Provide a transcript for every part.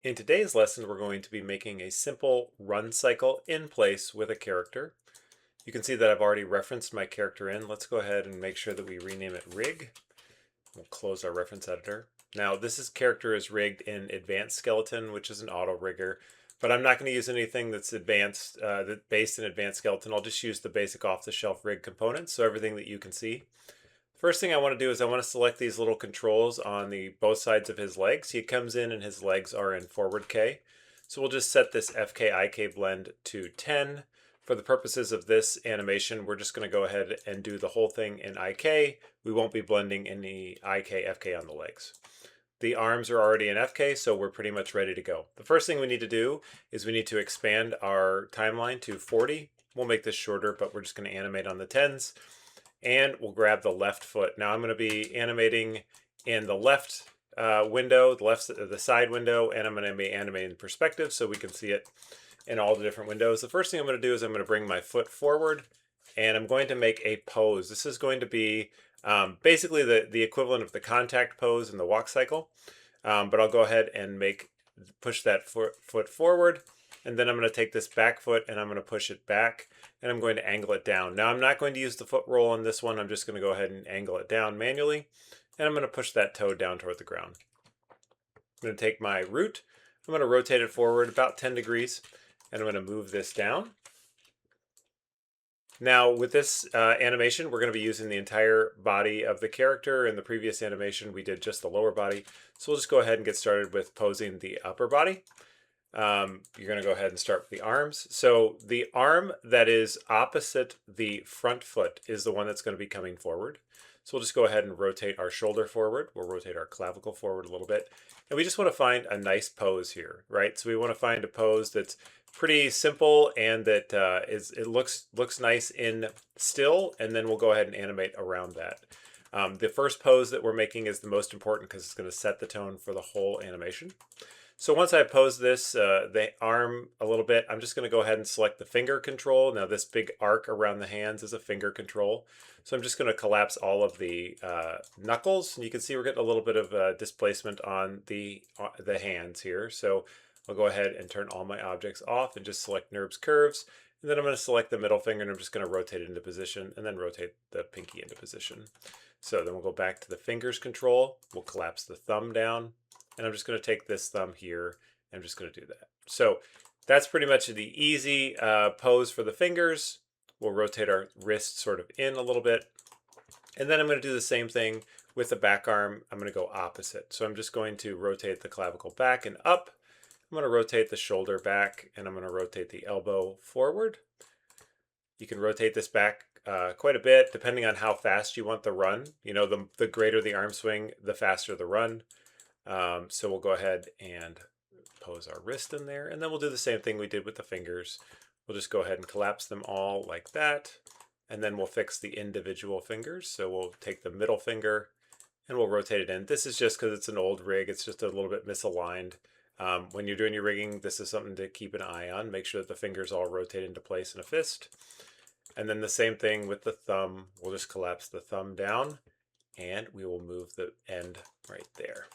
In today's lesson, we're going to be making a simple run cycle in place with a character. You can see that I've already referenced my character in. Let's go ahead and make sure that we rename it rig. We'll close our reference editor. Now character is rigged in advanced skeleton, which is an auto rigger, but I'm not going to use anything that's advanced, based in advanced skeleton. I'll just use the basic off-the-shelf rig components, so everything that you can see. First thing I want to do is I want to select these little controls on the both sides of his legs. He comes in and his legs are in forward K. So we'll just set this FK IK blend to 10. For the purposes of this animation, we're just going to go ahead and do the whole thing in IK. We won't be blending any IK FK on the legs. The arms are already in FK, so we're pretty much ready to go. The first thing we need to do is we need to expand our timeline to 40. We'll make this shorter, but we're just going to animate on the 10s. And we'll grab the left foot. Now I'm going to be animating in the left window, the side window, and I'm going to be animating perspective so we can see it in all the different windows. The first thing I'm going to do is I'm going to bring my foot forward, and I'm going to make a pose. This is going to be basically the equivalent of the contact pose in the walk cycle, but I'll go ahead and push that foot forward, and then I'm going to take this back foot and I'm going to push it back, and I'm going to angle it down. Now I'm not going to use the foot roll on this one. I'm just going to go ahead and angle it down manually, and I'm going to push that toe down toward the ground. I'm going to take my root, I'm going to rotate it forward about 10 degrees, and I'm going to move this down. Now with this animation, we're going to be using the entire body of the character. In the previous animation, we did just the lower body. So we'll just go ahead and get started with posing the upper body. You're going to go ahead and start with the arms. So the arm that is opposite the front foot is the one that's going to be coming forward. So we'll just go ahead and rotate our shoulder forward. We'll rotate our clavicle forward a little bit. And we just want to find a nice pose here, right? So we want to find a pose that's pretty simple and that it looks nice in still, and then we'll go ahead and animate around that. The first pose that we're making is the most important because it's going to set the tone for the whole animation. So once I pose this, the arm a little bit, I'm just going to go ahead and select the finger control. Now this big arc around the hands is a finger control. So I'm just going to collapse all of the knuckles. And you can see we're getting a little bit of displacement on the hands here. So I'll go ahead and turn all my objects off and just select NURBS curves. And then I'm going to select the middle finger and I'm just going to rotate it into position and then rotate the pinky into position. So then we'll go back to the fingers control. We'll collapse the thumb down. And I'm just going to take this thumb here and I'm just going to do that. So that's pretty much the easy pose for the fingers. We'll rotate our wrist sort of in a little bit. And then I'm going to do the same thing with the back arm. I'm going to go opposite. So I'm just going to rotate the clavicle back and up. I'm going to rotate the shoulder back and I'm going to rotate the elbow forward. You can rotate this back quite a bit depending on how fast you want the run. You know, the greater the arm swing, the faster the run. So we'll go ahead and pose our wrist in there, and then we'll do the same thing we did with the fingers. We'll just go ahead and collapse them all like that, and then we'll fix the individual fingers. So we'll take the middle finger and we'll rotate it in. This is just because it's an old rig. It's just a little bit misaligned. When you're doing your rigging, this is something to keep an eye on. Make sure that the fingers all rotate into place in a fist. And then the same thing with the thumb. We'll just collapse the thumb down, and we will move the end right there.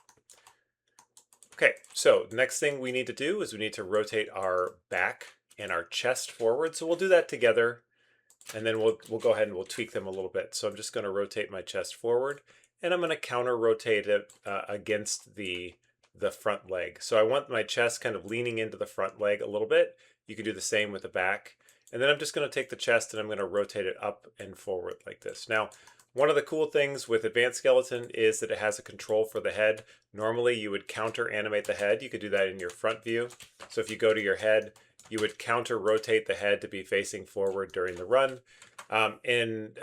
Okay, so the next thing we need to do is we need to rotate our back and our chest forward. So we'll do that together, and then we'll go ahead and we'll tweak them a little bit. So I'm just going to rotate my chest forward, and I'm going to counter rotate it against the front leg. So I want my chest kind of leaning into the front leg a little bit. You can do the same with the back. And then I'm just going to take the chest and I'm going to rotate it up and forward like this. Now, one of the cool things with Advanced Skeleton is that it has a control for the head. Normally you would counter animate the head. You could do that in your front view. So if you go to your head, you would counter rotate the head to be facing forward during the run. In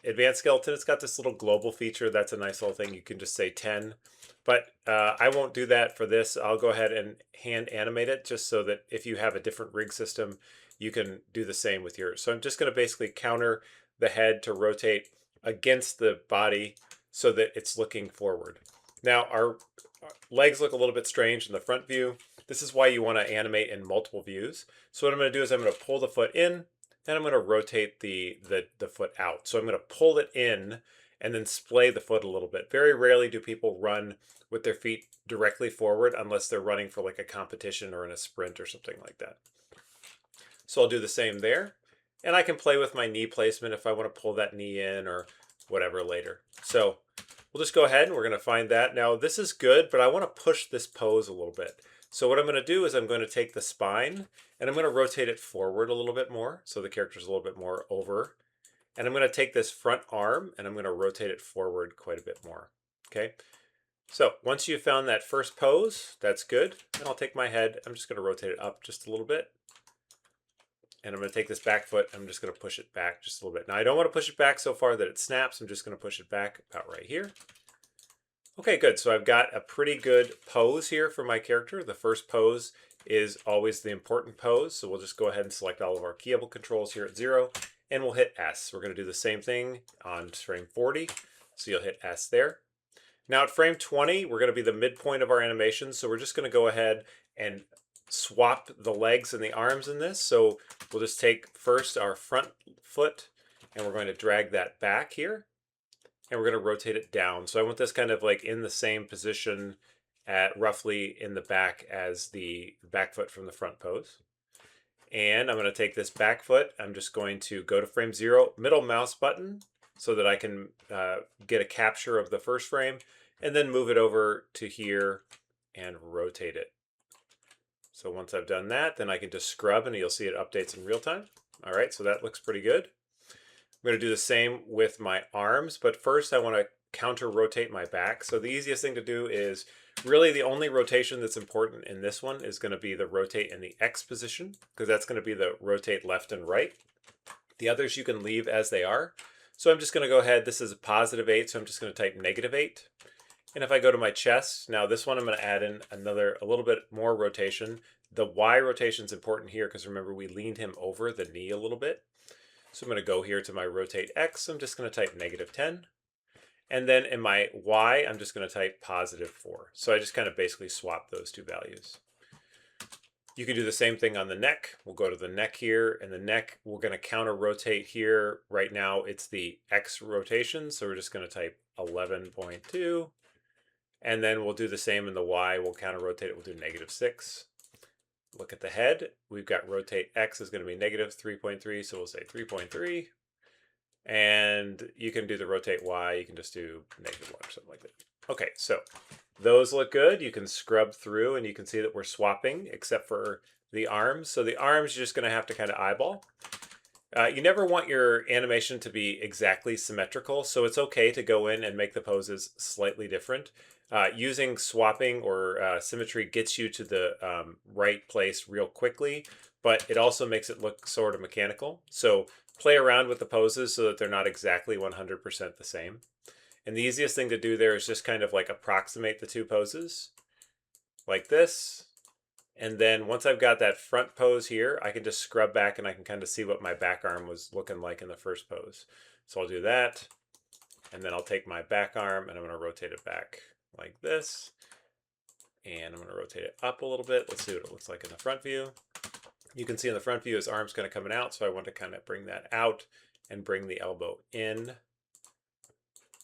Advanced Skeleton, it's got this little global feature. That's a nice little thing. You can just say 10. But I won't do that for this. I'll go ahead and hand animate it just so that if you have a different rig system, you can do the same with yours. So I'm just going to basically counter the head to rotate against the body so that it's looking forward. Now our legs look a little bit strange in the front view. This is why you want to animate in multiple views. So what I'm going to do is I'm going to pull the foot in and I'm going to rotate the foot out. So I'm going to pull it in and then splay the foot a little bit. Very rarely do people run with their feet directly forward unless they're running for like a competition or in a sprint or something like that. So I'll do the same there. And I can play with my knee placement if I want to pull that knee in or whatever later. So we'll just go ahead and we're going to find that. Now this is good, but I want to push this pose a little bit. So what I'm going to do is I'm going to take the spine and I'm going to rotate it forward a little bit more. So the character's a little bit more over. And I'm going to take this front arm and I'm going to rotate it forward quite a bit more. Okay. So once you've found that first pose, that's good. And I'll take my head. I'm just going to rotate it up just a little bit. And I'm going to take this back foot. I'm just going to push it back just a little bit. Now I don't want to push it back so far that it snaps. I'm just going to push it back about right here. Okay, good. So I've got a pretty good pose here for my character. The first pose is always the important pose. So we'll just go ahead and select all of our keyable controls here at 0. And we'll hit S. We're going to do the same thing on frame 40. So you'll hit S there. Now at frame 20, we're going to be the midpoint of our animation. So we're just going to go ahead and swap the legs and the arms in this. So we'll just take first our front foot and we're going to drag that back here. And we're going to rotate it down. So I want this kind of like in the same position at roughly in the back as the back foot from the front pose. And I'm going to take this back foot. I'm just going to go to frame 0, middle mouse button, so that I can get a capture of the first frame, and then move it over to here and rotate it. So once I've done that, then I can just scrub and you'll see it updates in real time. All right, so that looks pretty good. I'm going to do the same with my arms, but first I want to counter rotate my back. So the easiest thing to do is really the only rotation that's important in this one is going to be the rotate in the X position, because that's going to be the rotate left and right. The others you can leave as they are. So I'm just going to go ahead. This is a +8, so I'm just going to type -8. And if I go to my chest, now this one I'm going to add in a little bit more rotation. The Y rotation is important here because remember we leaned him over the knee a little bit. So I'm going to go here to my rotate X. I'm just going to type -10. And then in my Y, I'm just going to type +4. So I just kind of basically swap those two values. You can do the same thing on the neck. We'll go to the neck here, and the neck, we're going to counter rotate here. Right now, it's the X rotation. So we're just going to type 11.2. And then we'll do the same in the Y. We'll counter rotate it. We'll do -6. Look at the head. We've got rotate X is going to be -3.3. So we'll say 3.3. And you can do the rotate Y. You can just do -1 or something like that. Okay, so those look good. You can scrub through and you can see that we're swapping except for the arms. So the arms, you're just going to have to kind of eyeball. You never want your animation to be exactly symmetrical, so it's okay to go in and make the poses slightly different. Using swapping or symmetry gets you to the right place real quickly, but it also makes it look sort of mechanical. So play around with the poses so that they're not exactly 100% the same. And the easiest thing to do there is just kind of like approximate the two poses like this. And then once I've got that front pose here, I can just scrub back and I can kind of see what my back arm was looking like in the first pose. So I'll do that. And then I'll take my back arm and I'm going to rotate it back like this. And I'm going to rotate it up a little bit. Let's see what it looks like in the front view. You can see in the front view his arm's kind of coming out. So I want to kind of bring that out and bring the elbow in.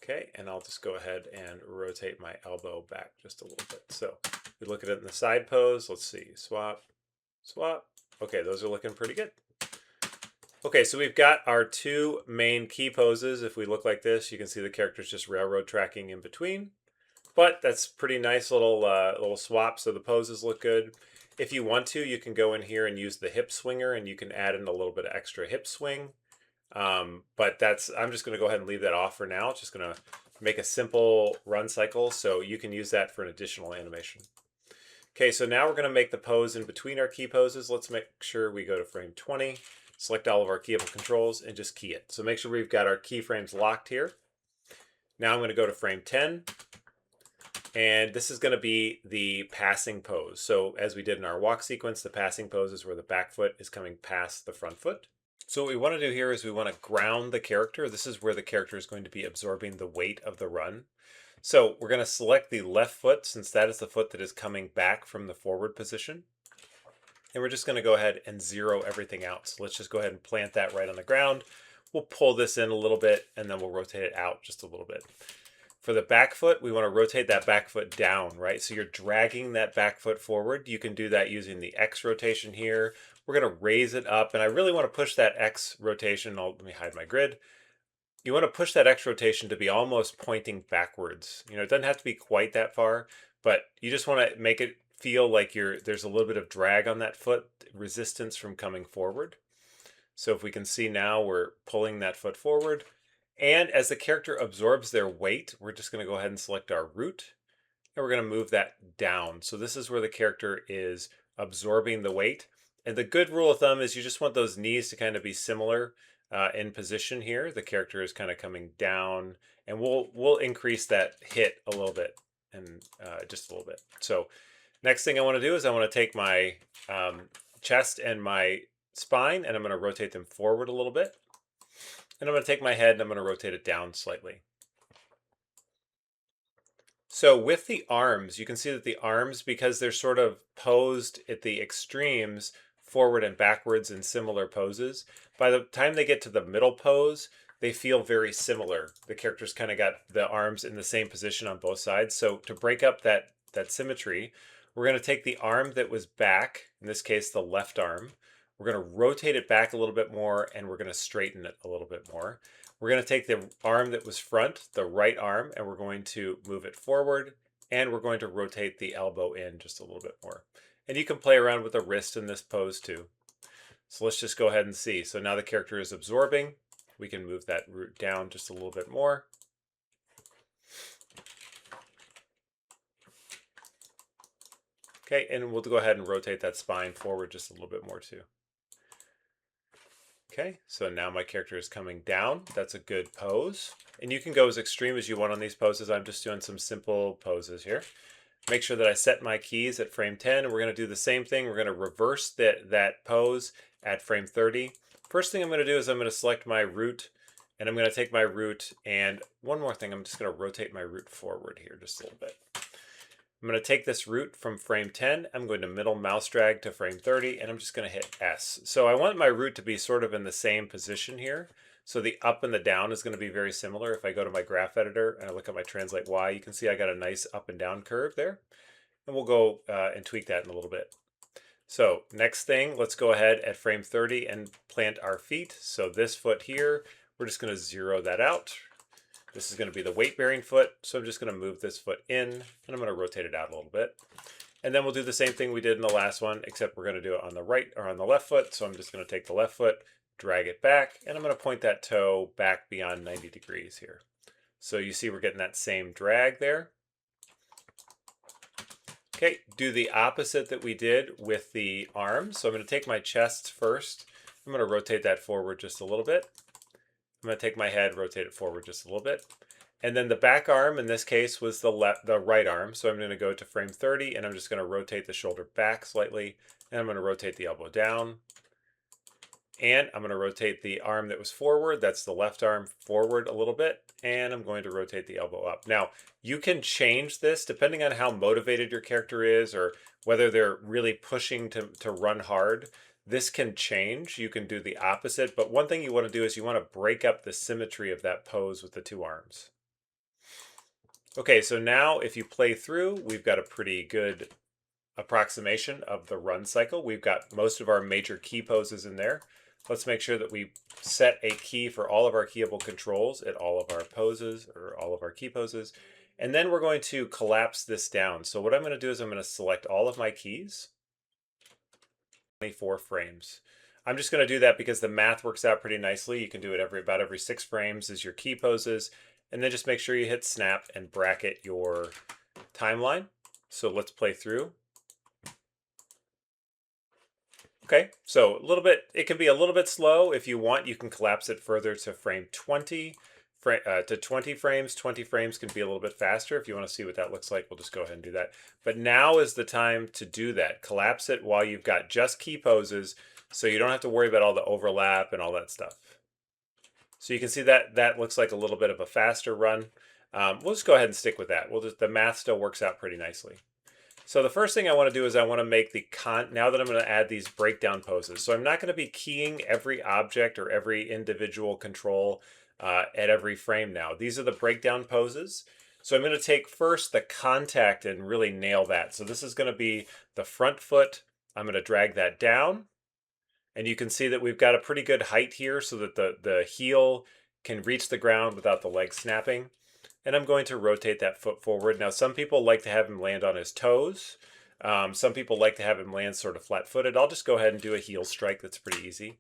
Okay, and I'll just go ahead and rotate my elbow back just a little bit. So we look at it in the side pose. Let's see, swap, swap. Okay, those are looking pretty good. Okay, so we've got our two main key poses. If we look like this, you can see the character's just railroad tracking in between. But that's pretty nice little swap, so the poses look good. If you want to, you can go in here and use the hip swinger, and you can add in a little bit of extra hip swing. But I'm just going to go ahead and leave that off for now. It's just going to make a simple run cycle, so you can use that for an additional animation. Okay, so now we're going to make the pose in between our key poses. Let's make sure we go to frame 20, select all of our keyable controls, and just key it. So make sure we've got our keyframes locked here. Now I'm going to go to frame 10, and this is going to be the passing pose. So as we did in our walk sequence, the passing pose is where the back foot is coming past the front foot. So what we want to do here is we want to ground the character. This is where the character is going to be absorbing the weight of the run. So we're going to select the left foot since that is the foot that is coming back from the forward position. And we're just going to go ahead and zero everything out. So let's just go ahead and plant that right on the ground. We'll pull this in a little bit and then we'll rotate it out just a little bit. For the back foot, we want to rotate that back foot down, right? So you're dragging that back foot forward. You can do that using the X rotation here. We're going to raise it up, and I really want to push that X rotation. Let me hide my grid. You want to push that X rotation to be almost pointing backwards. You know, it doesn't have to be quite that far, but you just want to make it feel like there's a little bit of drag on that foot, resistance from coming forward. So if we can see now, we're pulling that foot forward. And as the character absorbs their weight, we're just going to go ahead and select our root, and we're going to move that down. So this is where the character is absorbing the weight. And the good rule of thumb is you just want those knees to kind of be similar in position here. The character is kind of coming down, and we'll increase that hit a little bit, and just a little bit. So next thing I want to do is I want to take my chest and my spine, and I'm going to rotate them forward a little bit. And I'm going to take my head and I'm going to rotate it down slightly. So with the arms, you can see that the arms, because they're sort of posed at the extremes, forward and backwards in similar poses, by the time they get to the middle pose, they feel very similar. The character's kind of got the arms in the same position on both sides. So to break up that symmetry, we're going to take the arm that was back, in this case the left arm, we're going to rotate it back a little bit more, and we're going to straighten it a little bit more. We're going to take the arm that was front, the right arm, and we're going to move it forward, and we're going to rotate the elbow in just a little bit more. And you can play around with the wrist in this pose too. So let's just go ahead and see. So now the character is absorbing. We can move that root down just a little bit more. Okay, and we'll go ahead and rotate that spine forward just a little bit more too. Okay, so now my character is coming down. That's a good pose. And you can go as extreme as you want on these poses. I'm just doing some simple poses here. Make sure that I set my keys at frame 10, and we're going to do the same thing. We're going to reverse that pose at frame 30. First thing I'm going to do is I'm going to select my root, and I'm going to take my root, and one more thing, I'm just going to rotate my root forward here just a little bit. I'm going to take this root from frame 10, I'm going to middle mouse drag to frame 30, and I'm just going to hit S. So I want my root to be sort of in the same position here. So the up and the down is going to be very similar. If I go to my graph editor and I look at my translate Y, you can see I got a nice up and down curve there. And we'll go and tweak that in a little bit. So next thing, let's go ahead at frame 30 and plant our feet. So this foot here, we're just going to zero that out. This is going to be the weight-bearing foot, so I'm just going to move this foot in, and I'm going to rotate it out a little bit. And then we'll do the same thing we did in the last one, except we're going to do it on the right or on the left foot. So I'm just going to take the left foot, drag it back, and I'm going to point that toe back beyond 90 degrees here. So you see we're getting that same drag there. Okay, do the opposite that we did with the arms. So I'm going to take my chest first. I'm going to rotate that forward just a little bit. I'm going to take my head, rotate it forward just a little bit. And then the back arm in this case was the right arm. So I'm going to go to frame 30 and I'm just going to rotate the shoulder back slightly. And I'm going to rotate the elbow down. And I'm going to rotate the arm that was forward. That's the left arm forward a little bit. And I'm going to rotate the elbow up. Now, you can change this depending on how motivated your character is or whether they're really pushing to run hard. This can change. You can do the opposite, but one thing you want to do is you want to break up the symmetry of that pose with the two arms. Okay, so now if you play through, we've got a pretty good approximation of the run cycle. We've got most of our major key poses in there. Let's make sure that we set a key for all of our keyable controls at all of our poses or all of our key poses. And then we're going to collapse this down. So what I'm going to do is I'm going to select all of my keys. 24 frames. I'm just going to do that because the math works out pretty nicely. You can do it about every 6 frames is your key poses, and then just make sure you hit snap and bracket your timeline. So let's play through. Okay, so a little bit, it can be a little bit slow. If you want, you can collapse it further to frame 20, to 20 frames. 20 frames can be a little bit faster. If you want to see what that looks like, we'll just go ahead and do that. But now is the time to do that. Collapse it while you've got just key poses, so you don't have to worry about all the overlap and all that stuff. So you can see that that looks like a little bit of a faster run. We'll just go ahead and stick with that. The math still works out pretty nicely. So the first thing I want to do is I want to make now that I'm going to add these breakdown poses. So I'm not going to be keying every object or every individual control at every frame now. These are the breakdown poses. So I'm going to take first the contact and really nail that. So this is going to be the front foot. I'm going to drag that down. And you can see that we've got a pretty good height here so that the heel can reach the ground without the leg snapping. And I'm going to rotate that foot forward. Now, some people like to have him land on his toes. Some people like to have him land sort of flat-footed. I'll just go ahead and do a heel strike. That's pretty easy.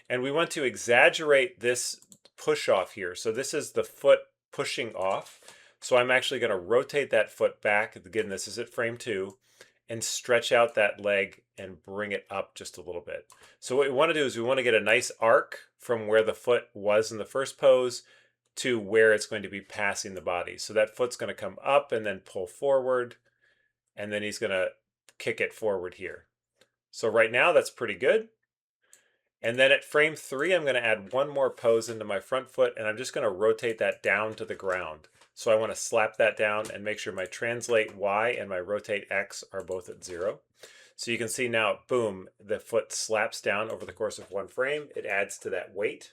And we want to exaggerate this push off here. So this is the foot pushing off. So I'm actually going to rotate that foot back. Again, this is at frame 2. And stretch out that leg and bring it up just a little bit. So what we want to do is we want to get a nice arc from where the foot was in the first pose to where it's going to be passing the body. So that foot's going to come up and then pull forward, and then he's going to kick it forward here. So right now that's pretty good. And then at frame 3, I'm going to add one more pose into my front foot, and I'm just going to rotate that down to the ground. So I want to slap that down and make sure my translate Y and my rotate X are both at 0. So you can see now, boom, the foot slaps down over the course of one frame. It adds to that weight.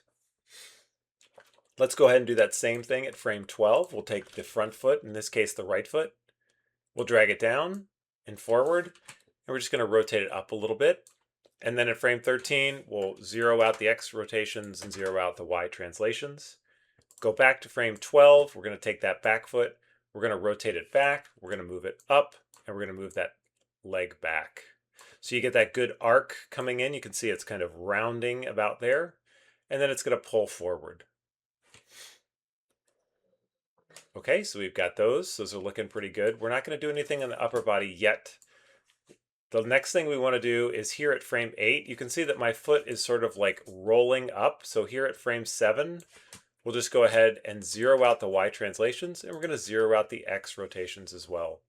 Let's go ahead and do that same thing at frame 12. We'll take the front foot, in this case the right foot. We'll drag it down and forward, and we're just going to rotate it up a little bit. And then at frame 13, we'll zero out the X rotations and zero out the Y translations. Go back to frame 12. We're going to take that back foot. We're going to rotate it back. We're going to move it up, and we're going to move that leg back. So you get that good arc coming in. You can see it's kind of rounding about there. And then it's going to pull forward. Okay, so we've got those. Those are looking pretty good. We're not going to do anything on the upper body yet. The next thing we want to do is here at frame 8, you can see that my foot is sort of like rolling up. So here at frame 7, we'll just go ahead and zero out the Y translations, and we're going to zero out the X rotations as well.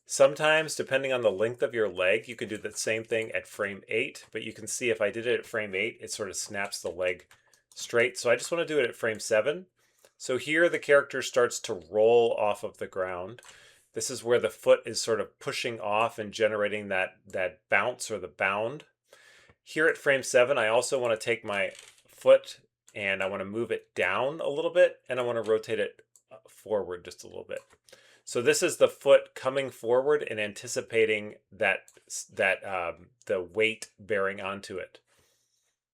Sometimes, depending on the length of your leg, you can do the same thing at frame 8, but you can see if I did it at frame 8, it sort of snaps the leg straight. So I just want to do it at frame 7. So here the character starts to roll off of the ground. This is where the foot is sort of pushing off and generating that bounce or the bound. Here at frame 7, I also want to take my foot and I want to move it down a little bit, and I want to rotate it forward just a little bit. So this is the foot coming forward and anticipating that the weight bearing onto it.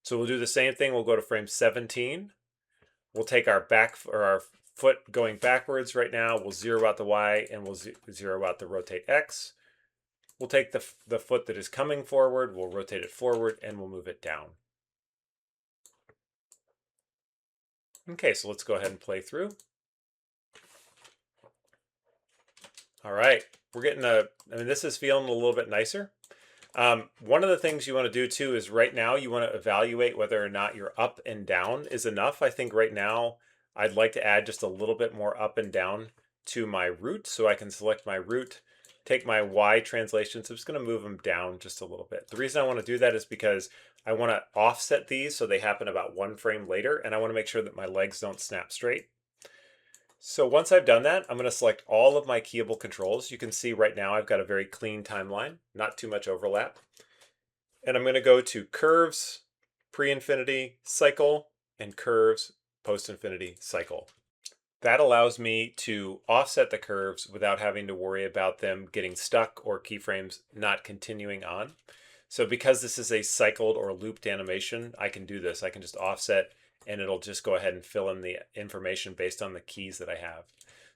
So we'll do the same thing. We'll go to frame 17. We'll take our our foot going backwards right now. We'll zero out the Y and we'll zero out the rotate X. We'll take the foot that is coming forward, we'll rotate it forward, and we'll move it down. Okay, so let's go ahead and play through. All right, we're getting this is feeling a little bit nicer. One of the things you want to do too is right now you want to evaluate whether or not your up and down is enough. I think right now I'd like to add just a little bit more up and down to my root. So I can select my root, take my Y translation. So I'm just going to move them down just a little bit. The reason I want to do that is because I want to offset these so they happen about one frame later, and I want to make sure that my legs don't snap straight. So once I've done that, I'm going to select all of my keyable controls. You can see right now I've got a very clean timeline, not too much overlap. And I'm going to go to curves, pre-infinity, cycle, and curves, post-infinity, cycle. That allows me to offset the curves without having to worry about them getting stuck or keyframes not continuing on. So because this is a cycled or looped animation, I can do this. I can just offset and it'll just go ahead and fill in the information based on the keys that I have.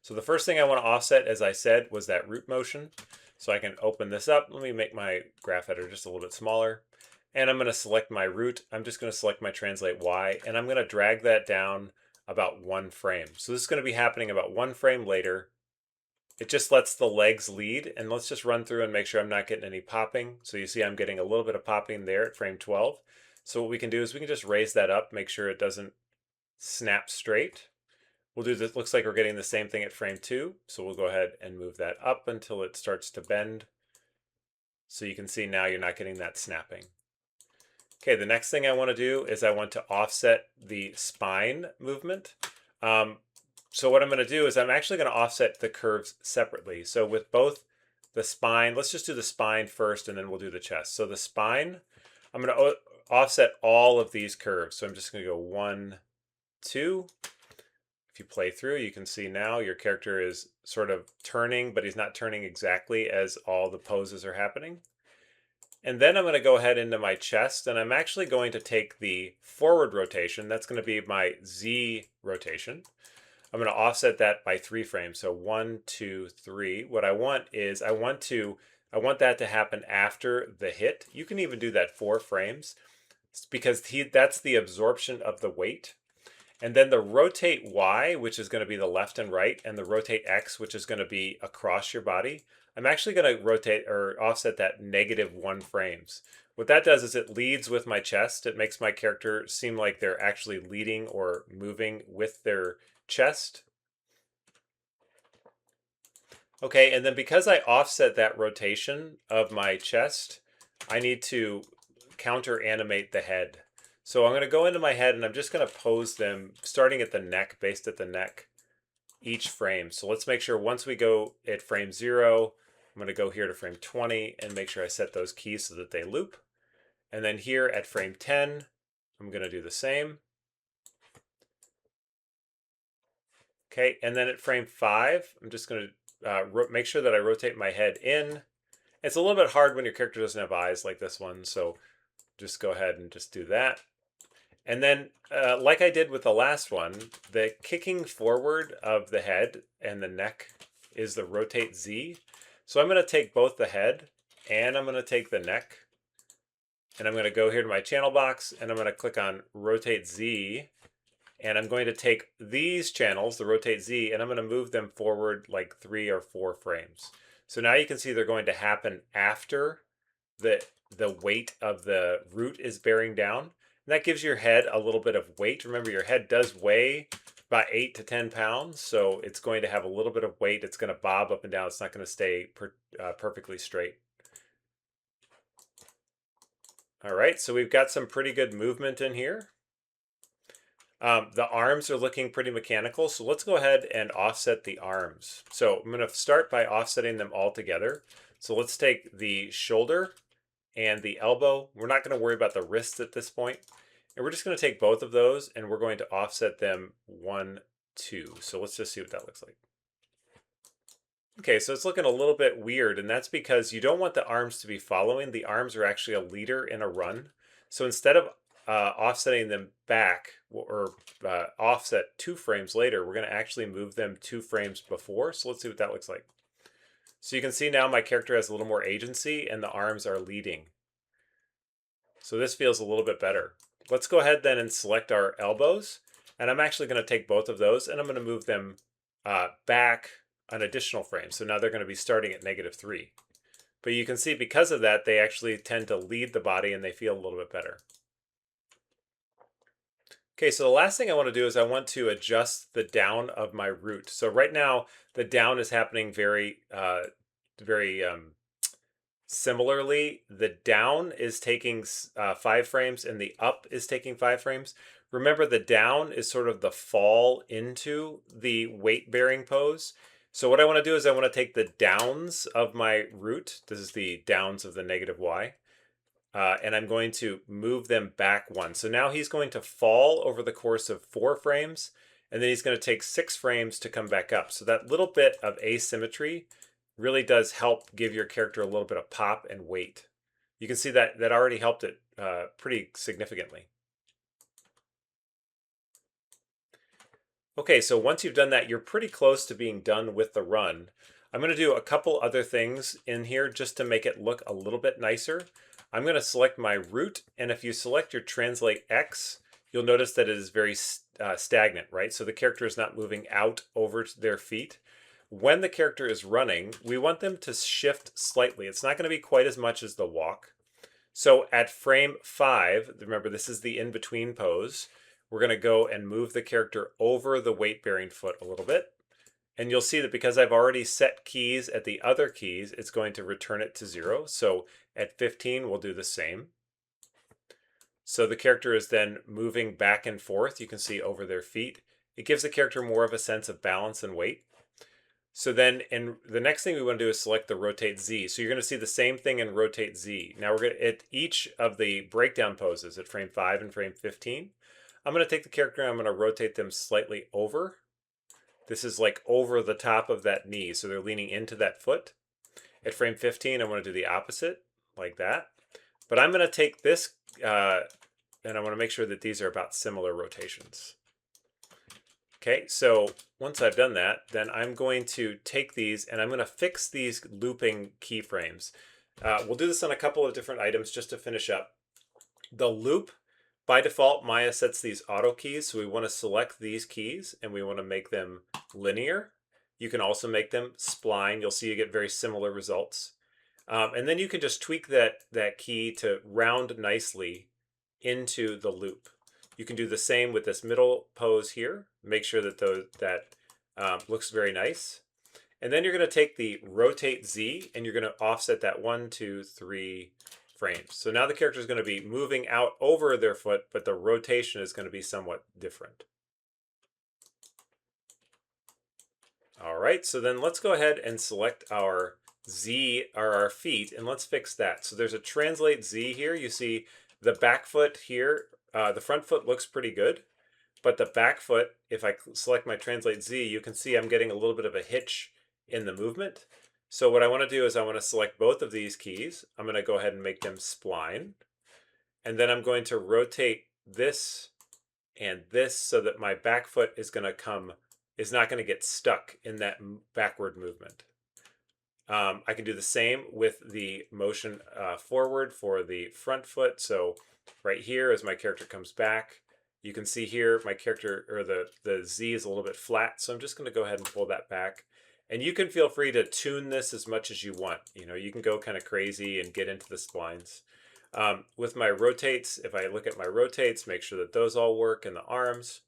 So the first thing I want to offset, as I said, was that root motion. So I can open this up. Let me make my graph editor just a little bit smaller. And I'm going to select my root. I'm just going to select my translate Y, and I'm going to drag that down about one frame. So this is going to be happening about one frame later. It just lets the legs lead, and let's just run through and make sure I'm not getting any popping. So you see I'm getting a little bit of popping there at frame 12. So what we can do is we can just raise that up, make sure it doesn't snap straight. We'll do this, looks like we're getting the same thing at frame 2. So we'll go ahead and move that up until it starts to bend. So you can see now you're not getting that snapping. Okay, the next thing I want to do is I want to offset the spine movement. So what I'm going to do is I'm actually going to offset the curves separately. So with both the spine. Let's just do the spine first, and then we'll do the chest. So the spine, I'm going to offset all of these curves. So I'm just going to go 1, 2. If you play through, you can see now your character is sort of turning, but he's not turning exactly as all the poses are happening. And then I'm going to go ahead into my chest, and I'm actually going to take the forward rotation. That's going to be my Z rotation. I'm going to offset that by 3 frames. So 1, 2, 3. What I want is I want that to happen after the hit. You can even do that 4 frames because that's the absorption of the weight. And then the rotate Y, which is going to be the left and right, and the rotate X, which is going to be across your body, I'm actually going to rotate or offset that -1 frames. What that does is it leads with my chest. It makes my character seem like they're actually leading or moving with their chest. Okay, and then because I offset that rotation of my chest, I need to counter animate the head. So I'm going to go into my head and I'm just going to pose them starting at the neck, based at the neck, each frame. So let's make sure once we go at frame 0, I'm going to go here to frame 20 and make sure I set those keys so that they loop. And then here at frame 10, I'm going to do the same. Okay, and then at frame 5, I'm just going to make sure that I rotate my head in. It's a little bit hard when your character doesn't have eyes like this one, so just go ahead and just do that. And then, like I did with the last one, the kicking forward of the head and the neck is the rotate Z. So I'm going to take both the head and I'm going to take the neck. And I'm going to go here to my channel box and I'm going to click on rotate Z. And I'm going to take these channels, the rotate Z, and I'm going to move them forward like 3 or 4 frames. So now you can see they're going to happen after the weight of the root is bearing down. And that gives your head a little bit of weight. Remember, your head does weigh about 8 to 10 pounds, so it's going to have a little bit of weight. It's going to bob up and down. It's not going to stay perfectly straight. All right, so we've got some pretty good movement in here. The arms are looking pretty mechanical, so let's go ahead and offset the arms. So I'm going to start by offsetting them all together. So let's take the shoulder and the elbow. We're not going to worry about the wrists at this point. And we're just going to take both of those and we're going to offset them 1, 2. So let's just see what that looks like. Okay, so it's looking a little bit weird, and that's because you don't want the arms to be following. The arms are actually a leader in a run. So instead of offsetting them back or offset 2 frames later, we're going to actually move them 2 frames before. So let's see what that looks like. So you can see now my character has a little more agency and the arms are leading. So this feels a little bit better. Let's go ahead then and select our elbows. And I'm actually going to take both of those and I'm going to move them back an additional frame. So now they're going to be starting at -3. But you can see because of that, they actually tend to lead the body and they feel a little bit better. Okay, so the last thing I want to do is I want to adjust the down of my root. So right now, the down is happening very similarly. The down is taking 5 frames and the up is taking 5 frames. Remember, the down is sort of the fall into the weight-bearing pose. So what I want to do is I want to take the downs of my root. This is the downs of the -y. And I'm going to move them back 1. So now he's going to fall over the course of 4 frames, and then he's going to take 6 frames to come back up. So that little bit of asymmetry really does help give your character a little bit of pop and weight. You can see that that already helped it pretty significantly. Okay, so once you've done that, you're pretty close to being done with the run. I'm going to do a couple other things in here just to make it look a little bit nicer. I'm going to select my root, and if you select your translate X, you'll notice that it is very stagnant, right? So the character is not moving out over their feet. When the character is running, we want them to shift slightly. It's not going to be quite as much as the walk. So at frame 5, remember this is the in-between pose, we're going to go and move the character over the weight-bearing foot a little bit. And you'll see that because I've already set keys at the other keys, it's going to return it to 0. So at 15, we'll do the same. So the character is then moving back and forth, you can see, over their feet. It gives the character more of a sense of balance and weight. So then, and the next thing we want to do is select the rotate Z. So you're going to see the same thing in rotate Z. Now we're going to, at each of the breakdown poses at frame 5 and frame 15, I'm going to take the character and I'm going to rotate them slightly over. This is like over the top of that knee, so they're leaning into that foot. At frame 15, I want to do the opposite, like that. But I'm going to take this, and I want to make sure that these are about similar rotations. Okay, so once I've done that, then I'm going to take these and I'm going to fix these looping keyframes. We'll do this on a couple of different items just to finish up. The loop, by default, Maya sets these auto keys, so we want to select these keys and we want to make them linear. You can also make them spline. You'll see you get very similar results. And then you can just tweak that key to round nicely into the loop. You can do the same with this middle pose here. Make sure that that looks very nice. And then you're going to take the rotate Z and you're going to offset that 1, 2, 3 frames. So now the character is going to be moving out over their foot, but the rotation is going to be somewhat different. All right, so then let's go ahead and select our Z, or our feet, and let's fix that. So there's a translate Z here. You see the back foot here, the front foot looks pretty good, but the back foot, if I select my translate Z, you can see I'm getting a little bit of a hitch in the movement. So what I want to do is I want to select both of these keys. I'm going to go ahead and make them spline. And then I'm going to rotate this and this so that my back foot is not going to get stuck in that backward movement. I can do the same with the motion forward for the front foot. So right here, as my character comes back, you can see here my character, or the Z is a little bit flat. So I'm just going to go ahead and pull that back. And you can feel free to tune this as much as you want. You can go kind of crazy and get into the splines. With my rotates, if I look at my rotates, make sure that those all work in the arms.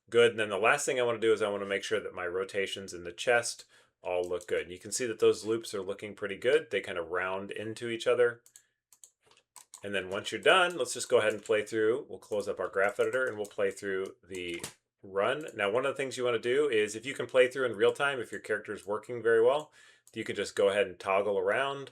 Good. And then the last thing I want to do is I want to make sure that my rotations in the chest all look good. And you can see that those loops are looking pretty good. They kind of round into each other. And then once you're done, let's just go ahead and play through. We'll close up our graph editor and we'll play through the run. Now, one of the things you want to do is, if you can play through in real time, if your character is working very well, you can just go ahead and toggle around.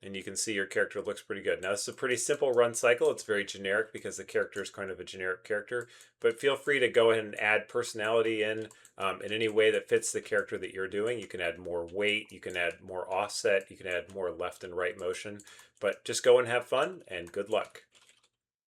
And you can see your character looks pretty good. Now, this is a pretty simple run cycle. It's very generic because the character is kind of a generic character. But feel free to go ahead and add personality in any way that fits the character that you're doing. You can add more weight. You can add more offset. You can add more left and right motion. But just go and have fun, and good luck.